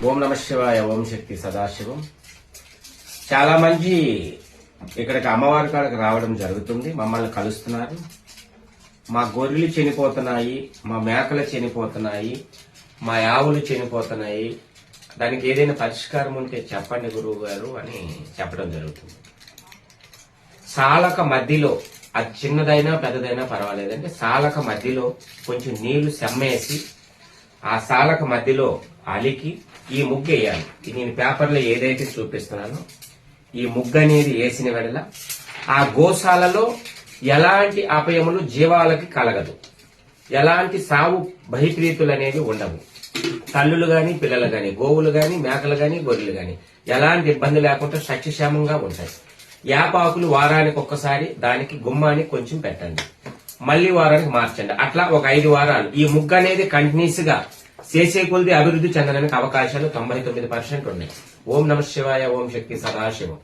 ఓం నమ శివాయ, ఓం శక్తి సదాశివం. చాలా మంది ఇక్కడికి అమ్మవారి కాడకు రావడం జరుగుతుంది, మమ్మల్ని కలుస్తున్నారు. మా గొర్రెలు చనిపోతున్నాయి, మా మేకలు చనిపోతున్నాయి, మా ఆవులు చనిపోతున్నాయి, దానికి ఏదైనా పరిష్కారం ఉంటే చెప్పండి గురువు గారు అని చెప్పడం జరుగుతుంది. సాలక మధ్యలో, అది చిన్నదైనా పెద్దదైనా పర్వాలేదంటే సాలక మధ్యలో కొంచెం నీళ్లు సెమ్మేసి ఆ సాలక మధ్యలో అలికి ఈ ముగ్గు వేయాలి. నేను పేపర్లో ఏదైతే చూపిస్తున్నానో ఈ ముగ్గు అనేది వేసిన వెడల ఆ గోశాలలో ఎలాంటి అపయములు జీవాలకి కలగదు, ఎలాంటి సావు భయప్రీతులు అనేవి ఉండవు. తల్లులు గాని, పిల్లలు గాని, గోవులు గాని, మేకలు గాని, గొర్రెలు గాని ఎలాంటి ఇబ్బంది లేకుండా సస్యశ్యామంగా ఉంటాయి. యాపాకులు వారానికి ఒక్కసారి దానికి గుమ్మానికి కొంచెం పెట్టండి, మళ్లీ వారానికి మార్చండి. అట్లా ఒక 5 వారాలు ఈ ముగ్గు అనేది కంటిన్యూస్ గా చేసే కొద్ది అభివృద్ధి చెందడానికి అవకాశాలు 99% ఉన్నాయి. ఓం నమ శివాయ, ఓం శక్తి సదాశివం.